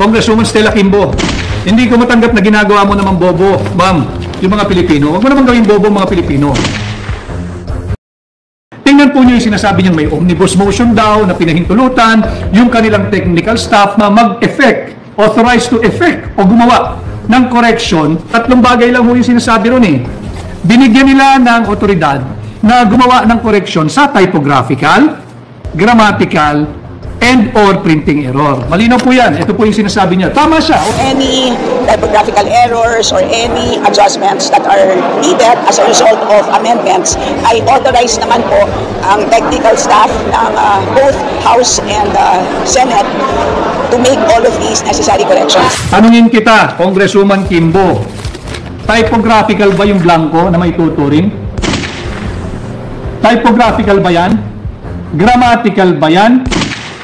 Congresswoman Stella Kimbo, hindi ko matanggap na ginagawa mo naman bobo, ma'am, yung mga Pilipino. Huwag mo naman gawing bobo mga Pilipino. Tingnan po niyo yung sinasabi niyang may omnibus motion daw na pinahintulutan yung kanilang technical staff na mag-effect, authorized to effect o gumawa ng correction. Tatlong bagay lang po yung sinasabi ron eh. Binigyan nila ng otoridad na gumawa ng correction sa typographical, grammatical, and or printing error. Malinaw po yan. Ito po yung sinasabi niya. Tama siya. Any typographical errors or any adjustments that are needed as a result of amendments, ay authorize naman po ang technical staff ng both House and Senate to make all of these necessary corrections. Tanungin kita, Congresswoman Kimbo, typographical ba yung blanco na may tuturing? Typographical ba yan? Grammatical ba yan?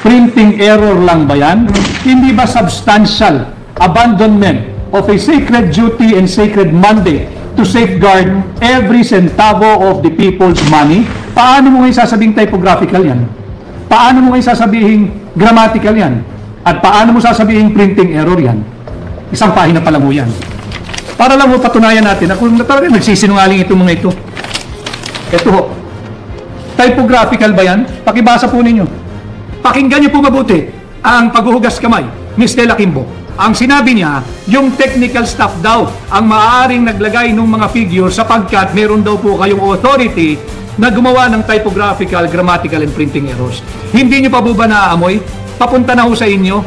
Printing error lang ba yan? Hindi ba substantial abandonment of a sacred duty and sacred mandate to safeguard every centavo of the people's money? Paano mo ngayon sasabing typographical yan? Paano mo ngayon sasabing grammatical yan? At paano mo sasabing printing error yan? Isang pahina pa lang mo yan. Para lang mo patunayan natin na kung talaga nagsisinungaling itong mga ito. Ito ho. Typographical ba yan? Pakibasa po ninyo. Pakinggan niyo po mabuti ang paghuhugas kamay ni Stella Kimbo. Ang sinabi niya, yung technical staff daw ang maaaring naglagay ng mga figure sapagkat meron daw po kayong authority na gumawa ng typographical, grammatical, and printing errors. Hindi niyo pa po ba naaamoy? Papunta na ho sa inyo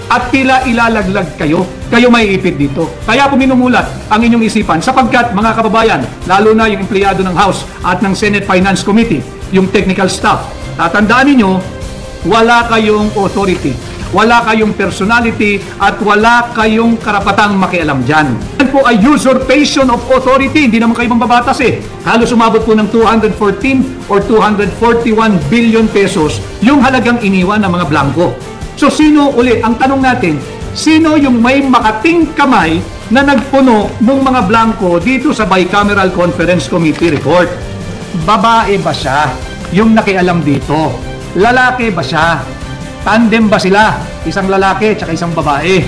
at tila ilalaglag kayo. Kayo may ipit dito. Kaya po minumulat ang inyong isipan sapagkat mga kababayan, lalo na yung empleyado ng House at ng Senate Finance Committee, yung technical staff, tatandaan ninyo, wala kayong authority, wala kayong personality, at wala kayong karapatang makialam dyan. Yan po ay usurpation of authority. Hindi naman kayo mambabatas eh. Halos umabot po ng 214 or 241 billion pesos yung halagang iniwan ng mga blanco. So sino uli? Ang tanong natin, sino yung may makating kamay na nagpuno ng mga blanco dito sa Bicameral Conference Committee report? Babae ba siya yung nakialam dito? Lalaki ba siya? Tandem ba sila? Isang lalaki at isang babae?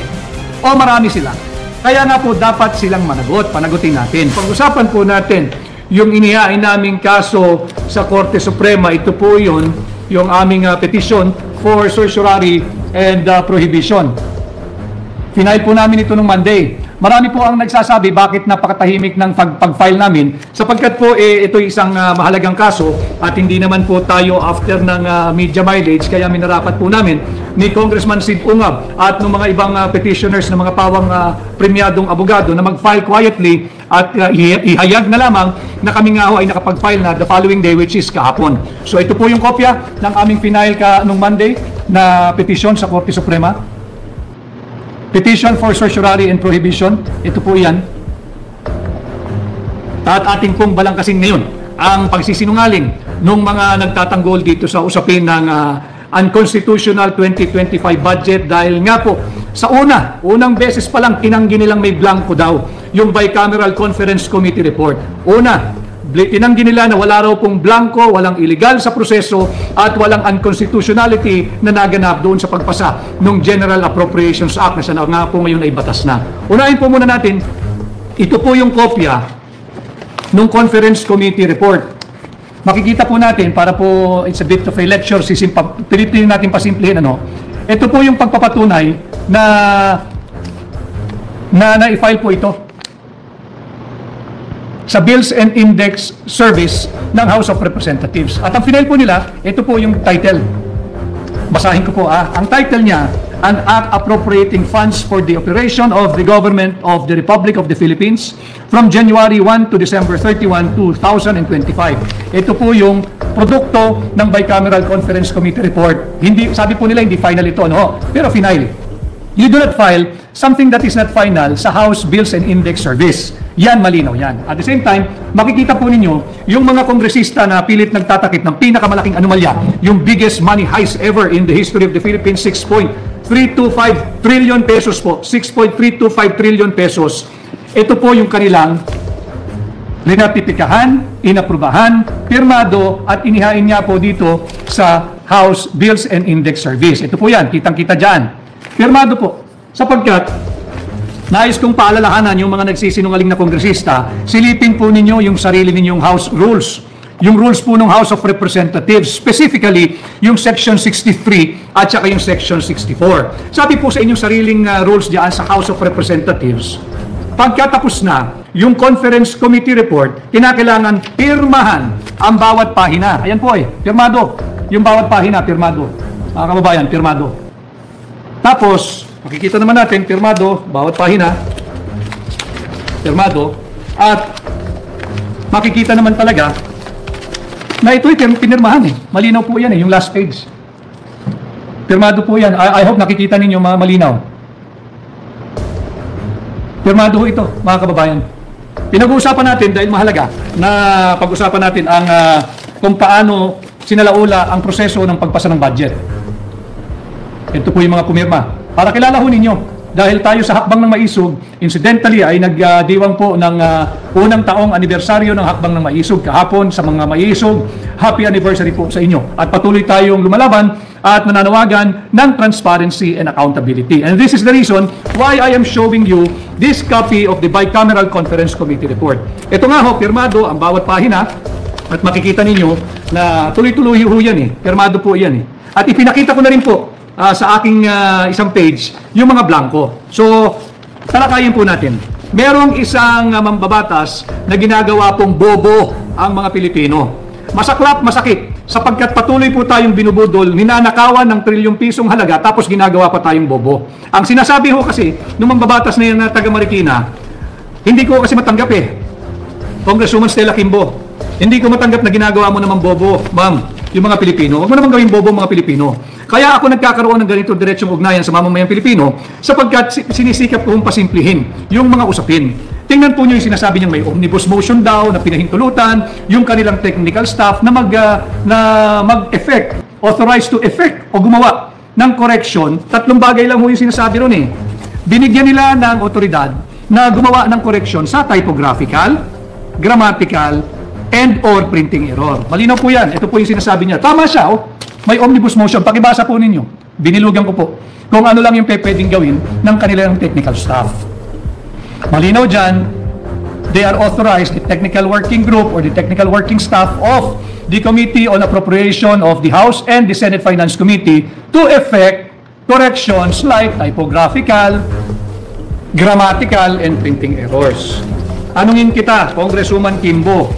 O marami sila? Kaya nga po dapat silang managot. Panagutin natin. Pag-usapan po natin yung inihain naming kaso sa Korte Suprema. Ito po yun, yung aming petition for certiorari and prohibition. Final po namin ito nung Monday. Marami po ang nagsasabi bakit napakatahimik ng pag-file namin sapagkat po ito isang mahalagang kaso at hindi naman po tayo after ng media mileage, kaya minarapat po namin ni Congressman Sid Ungab at ng mga ibang petitioners na mga pawang premyadong abogado na mag-file quietly at ihayag na lamang na kami nga ho ay nakapag-file na the following day, which is kahapon. So ito po yung kopya ng aming final nung Monday na petition sa Korte Suprema. Petition for certiorari and prohibition. Ito po yan. At ating pong balangkasin ngayon ang pagsisinungaling ng mga nagtatanggol dito sa usapin ng unconstitutional 2025 budget dahil nga po sa unang beses pa lang tinanggi nilang may blanco daw yung Bicameral Conference Committee report. Tinanggi nila na wala raw pong blanco, walang illegal sa proseso at walang unconstitutionality na naganap doon sa pagpasa ng General Appropriations Act na siya nga po ngayon ay batas na. Unahin po muna natin, ito po yung kopya ng Conference Committee report. Makikita po natin, para po it's a bit of a lecture, pilitin natin pasimplihin ito po yung pagpapatunay na na-file po ito sa Bills and Index Service ng House of Representatives. At ang final po nila, ito po yung title. Basahin ko po. Ang title niya, An Act Appropriating Funds for the Operation of the Government of the Republic of the Philippines from January 1 to December 31, 2025. Ito po yung produkto ng Bicameral Conference Committee report. Sabi po nila, hindi final ito, pero final. You do not file something that is not final sa House Bills and Index Service. Yan, malinaw yan. At the same time, makikita po ninyo yung mga kongresista na pilit nagtatakip ng pinakamalaking anomalya, yung biggest money heist ever in the history of the Philippines, 6.325 trillion pesos po. 6.325 trillion pesos. Ito po yung kanilang rinatipikahan, inaprubahan, pirmado, at inihain niya po dito sa House Bills and Index Service. Ito po yan, kitang-kita dyan. Pirmado po Sapagkat, nais kong paalalahanan yung mga nagsisinungaling na kongresista, silipin po ninyo yung sarili ninyong House rules. Yung rules po ng House of Representatives, specifically yung Section 63 at saka yung Section 64. Sabi po sa inyong sariling rules diyan sa House of Representatives, pagkatapos na yung Conference Committee Report, kinakailangan pirmahan ang bawat pahina. Ayan po pirmado. Yung bawat pahina, pirmado. Mga kababayan, pirmado. Tapos, makikita naman natin, pirmado, bawat pahina, pirmado, at makikita naman talaga na ito'y pinirmahan Malinaw po yan yung last page. Pirmado po yan. I hope nakikita ninyo mga malinaw. Pirmado ito, mga kababayan. Pinag-uusapan natin dahil mahalaga na pag-usapan natin ang kung paano sinalaula ang proseso ng pagpasa ng budget. Ito po yung mga pumirma. Para kilala ho ninyo, dahil tayo sa Hakbang ng Maisog, incidentally ay nagdiwang po ng unang taong anibersaryo ng Hakbang ng Maisog kahapon sa mga Maisog. Happy anniversary po sa inyo. At patuloy tayong lumalaban at nananawagan ng transparency and accountability. And this is the reason why I am showing you this copy of the Bicameral Conference Committee Report. Ito nga ho, pirmado ang bawat pahina at makikita ninyo na tuloy-tuloy ho yan Pirmado po yan At ipinakita ko na rin po sa aking isang page, yung mga blanco. So, talakayin po natin. Merong isang mambabatas na ginagawa pong bobo ang mga Pilipino. Masaklap, masakit, sapagkat patuloy po tayong binubudol, ninanakawan ng trilyong pisong halaga, tapos ginagawa pa tayong bobo. Ang sinasabi ho kasi, nung mambabatas na yan na taga Marikina, hindi ko kasi matanggap Congresswoman Stella Kimbo, hindi ko matanggap na ginagawa mo naman bobo, ma'am, yung mga Pilipino. Huwag mo naman gawing bobo mga Pilipino. Kaya ako nagkakaroon ng ganito diretsong ugnayan sa mamamayang Pilipino sapagkat sinisikap kong pasimplihin yung mga usapin. Tingnan po nyo yung sinasabi niyang may omnibus motion daw na pinahintulutan, yung kanilang technical staff na mag-effect, authorized to effect o gumawa ng correction. Tatlong bagay lang ho yung sinasabi ron Binigyan nila ng otoridad na gumawa ng correction sa typographical, grammatical, and or printing error. Malinaw po yan. Ito po yung sinasabi niya. Tama siya, May omnibus motion. Pakibasa po ninyo. Binilugan ko po kung ano lang yung pwedeng gawin ng kanilang technical staff. Malinaw dyan, they are authorized, the technical working group or the technical working staff of the Committee on Appropriation of the House and the Senate Finance Committee to effect corrections like typographical, grammatical, and printing errors. Anungin kita, Congresswoman Kimbo,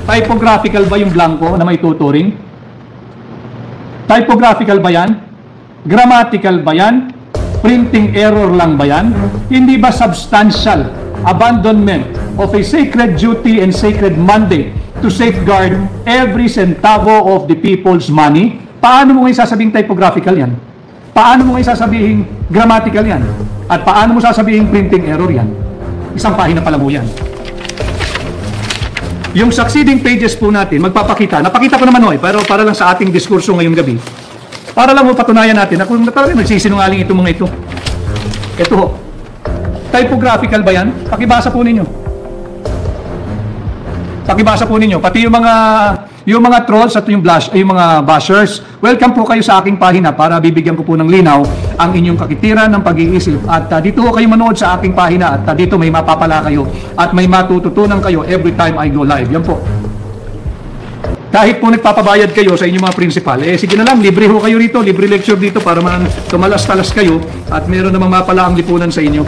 typographical ba yung blanco na may tuturing? Typographical ba yan? Grammatical ba yan? Printing error lang ba yan? Hindi ba substantial abandonment of a sacred duty and sacred mandate to safeguard every centavo of the people's money? Paano mo ngayon sasabing typographical yan? Paano mo ngayon sasabing grammatical yan? At paano mo sasabing printing error yan? Isang pahina pa lang mo yan. Yung succeeding pages po natin, magpapakita. Napakita ko naman pero para lang sa ating diskurso ngayong gabi. Para lang patunayan natin na kung talagang nagsisinungaling itong mga ito. Ito ho. Typographical ba yan? Pakibasa po ninyo. Pakibasa po ninyo. Pati yung mga trolls at yung mga bashers, welcome po kayo sa aking pahina para bibigyan ko po ng linaw ang inyong kakitiran ng pag-iisip. At dito kayo manood sa aking pahina at dito may mapapala kayo at may matututunan kayo every time I go live. Yan po. Kahit po nagpapabayad kayo sa inyong mga principal, sige na lang, libre ho kayo rito, libre lecture dito para tumalas-talas kayo at meron namang mapala ang lipunan sa inyo.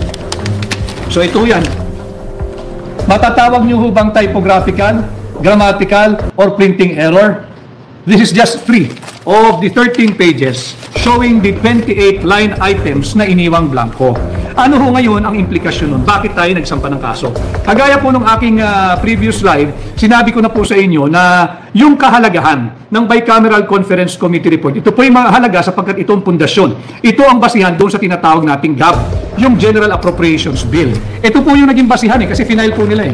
So ito yan. Matatawag nyo ho bang typographical, grammatical, or printing error? This is just 3 of the 13 pages showing the 28 line items na iniwang blanco. Ano ho ngayon ang implikasyon nun? Bakit tayo nagsampa ng kaso? Kagaya po nung aking previous live, sinabi ko na po sa inyo na yung kahalagahan ng Bicameral Conference Committee Report, ito po yung mahalaga sapagkat ito ang pundasyon. Ito ang basihan doon sa tinatawag nating GAB, yung General Appropriations Bill. Ito po yung naging basihan kasi final po nila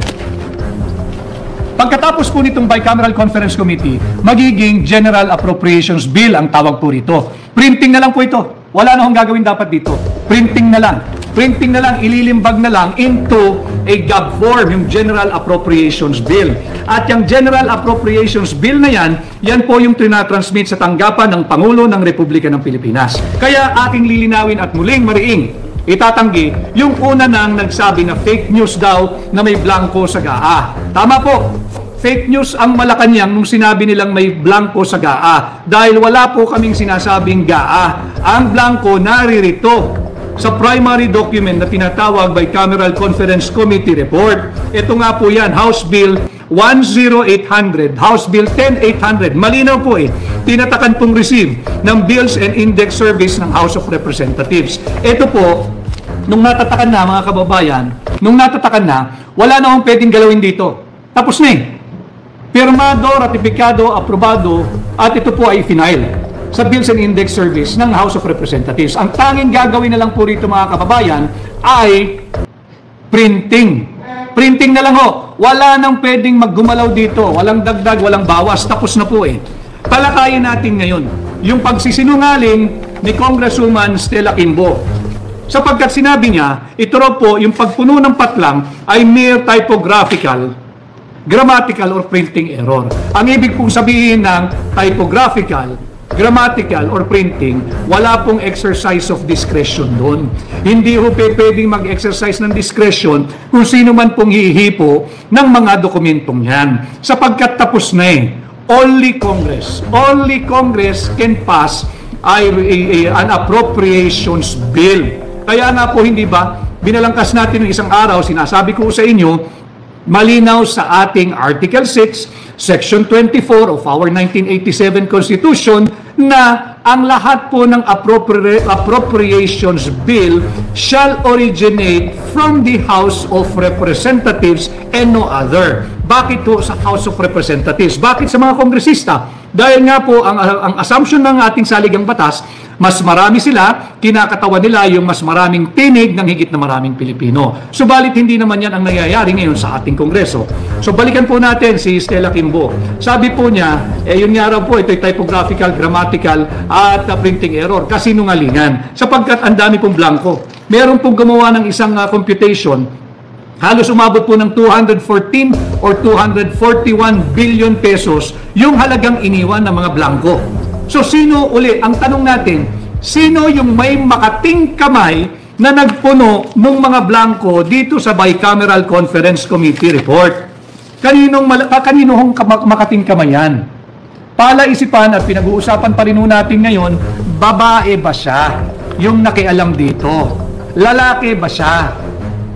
Pagkatapos po nitong Bicameral Conference Committee, magiging General Appropriations Bill ang tawag po rito. Printing na lang po ito. Wala na akong gagawin dapat dito. Printing na lang. Printing na lang, ililimbag na lang into a GAB form, yung General Appropriations Bill. At yung General Appropriations Bill na yan po yung trinatransmit sa tanggapan ng Pangulo ng Republika ng Pilipinas. Kaya aking lilinawin at muling mariing itatanggi yung una nang nagsabi na fake news daw na may blanco sa GAA. Tama po. Fake news ang Malacanang nung sinabi nilang may blanco sa GAA. Dahil wala po kaming sinasabing GAA. Ang blanco naririto sa primary document na tinatawag Bicameral Conference Committee Report. Ito nga po yan, House Bill 10800, House Bill 10800. Malinaw po tinatakan pong receive ng Bills and Index Service ng House of Representatives. Ito po, nung natatakan na mga kababayan, wala na akong pwedeng galawin dito. Tapos na pirmado, ratifikado, aprobado, at ito po ay final sa Bills and Index Service ng House of Representatives. Ang tanging gagawin na lang po rito mga kababayan ay printing. Printing na lang ho. Wala nang pwedeng maggumalaw dito. Walang dagdag, walang bawas. Tapos na po Talakayin natin ngayon yung pagsisinungaling ni Congresswoman Stella Kimbo. Sapagkat sinabi niya, ito raw po, yung pagpuno ng patlang ay mere typographical, grammatical or printing error. Ang ibig pong sabihin ng typographical, grammatical or printing, wala pong exercise of discretion doon. Hindi ho pwedeng mag-exercise ng discretion kung sino man pong hihipo ng mga dokumentong yan. Sapagkat tapos na Only Congress can pass an appropriations bill. Kaya nga po hindi ba, binalangkas natin ng isang araw, sinasabi ko sa inyo, malinaw sa ating Article 6, Section 24 of our 1987 Constitution na ang lahat po ng appropriations bill shall originate from the House of Representatives and no other. Bakit po sa House of Representatives? Bakit sa mga kongresista? Dahil nga po ang assumption ng ating saligang batas, mas marami sila, kinakatawan nila yung mas maraming tinig ng higit na maraming Pilipino. Subalit hindi naman yan ang nangyayari ngayon sa ating Kongreso. So balikan po natin si Stella Kimbo. Sabi po niya, yun nga raw po, ito'y typographical, grammatical at printing error. Kasinungalingan. Sapagkat ang dami pong blanco. Meron pong gumawa ng isang computation, halos umabot po ng 214 or 241 billion pesos yung halagang iniwan ng mga blanco. So sino uli, ang tanong natin, sino yung may makating kamay na nagpuno ng mga blanco dito sa Bicameral Conference Committee Report? Kaninong makating kamay yan? Palaisipan at pinag-uusapan pa rin natin ngayon, babae ba siya yung nakialam dito? Lalaki ba siya?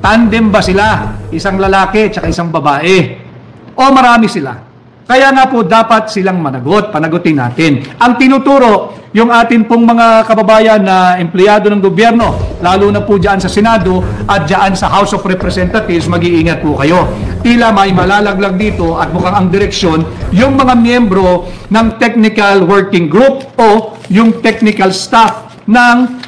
Tandem ba sila? Isang lalaki at isang babae? O marami sila? Kaya nga po dapat silang panagutin natin. Ang tinuturo yung atin pong mga kababayan na empleyado ng gobyerno, lalo na po dyan sa Senado at dyan sa House of Representatives, mag-iingat po kayo. Tila may malalaglag dito at mukhang ang direksyon yung mga miyembro ng Technical Working Group o yung technical staff ng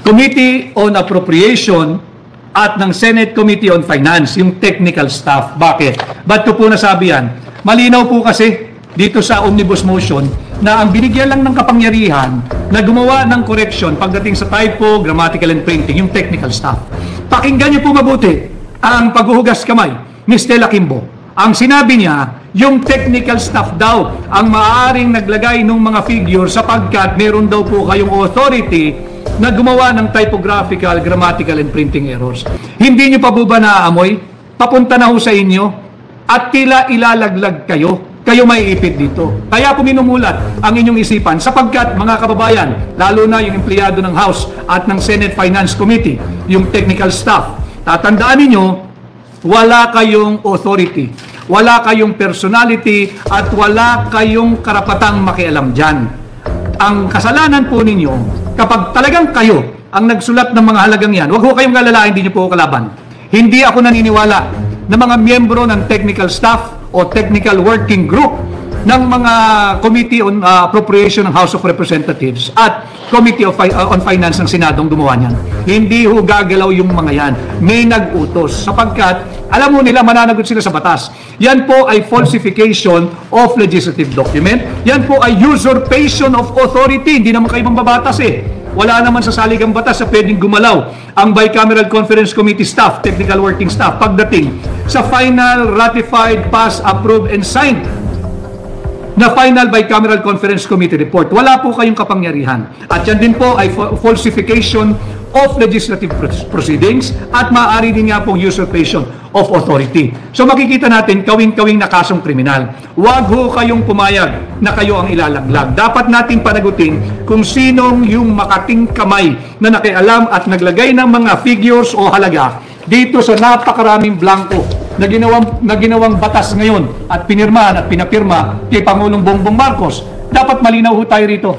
Committee on Appropriation at ng Senate Committee on Finance, yung technical staff. Bakit? Ba't ko po nasabi yan? Malinaw po kasi dito sa omnibus motion na ang binigyan lang ng kapangyarihan na gumawa ng correction pagdating sa typo, grammatical and printing, yung technical staff. Pakinggan niyo po mabuti ang paghuhugas kamay ni Stella Kimbo. Ang sinabi niya, yung technical staff daw ang maaaring naglagay ng mga figure sapagkat meron daw po kayong authority na gumawa ng typographical, grammatical and printing errors. Hindi niyo pa po ba naaamoy? Papunta na ho sa inyo at tila ilalaglag kayo may ipit dito. Kaya po minumulat ang inyong isipan sapagkat mga kababayan, lalo na yung empleyado ng House at ng Senate Finance Committee, yung technical staff, tatandaan ninyo, wala kayong authority, wala kayong personality at wala kayong karapatang makialam dyan. Ang kasalanan po ninyo, kapag talagang kayo ang nagsulat ng mga halagang yan, huwag ho kayong galalain, hindi nyo po kalaban. Hindi ako naniniwala na mga miyembro ng technical staff o technical working group ng mga Committee on Appropriation ng House of Representatives at Committee on Finance ng Senadong gumawa niyan. Hindi ho gagalaw yung mga yan. May nag-utos sapagkat alam mo nila mananagot sila sa batas. Yan po ay falsification of legislative document. Yan po ay usurpation of authority. Hindi naman kayo mambabatas Wala naman sa saligang batas sa pwedeng gumalaw ang Bicameral Conference Committee staff, technical working staff, pagdating sa final, ratified, passed, approved, and signed na final Bicameral Conference Committee report. Wala po kayong kapangyarihan. At yan din po ay falsification of legislative proceedings at maaari din nga pong usurpation of authority. So makikita natin kawing-kawing na kasong kriminal. Huwag ho kayong pumayag na kayo ang ilalaglag. Dapat nating panagutin kung sinong yung makating kamay na nakialam at naglagay ng mga figures o halaga dito sa napakaraming blanco na ginawang batas ngayon at pinirmahan at pinapirma kay Pangulong Bongbong Marcos. Dapat malinaw ho tayo rito.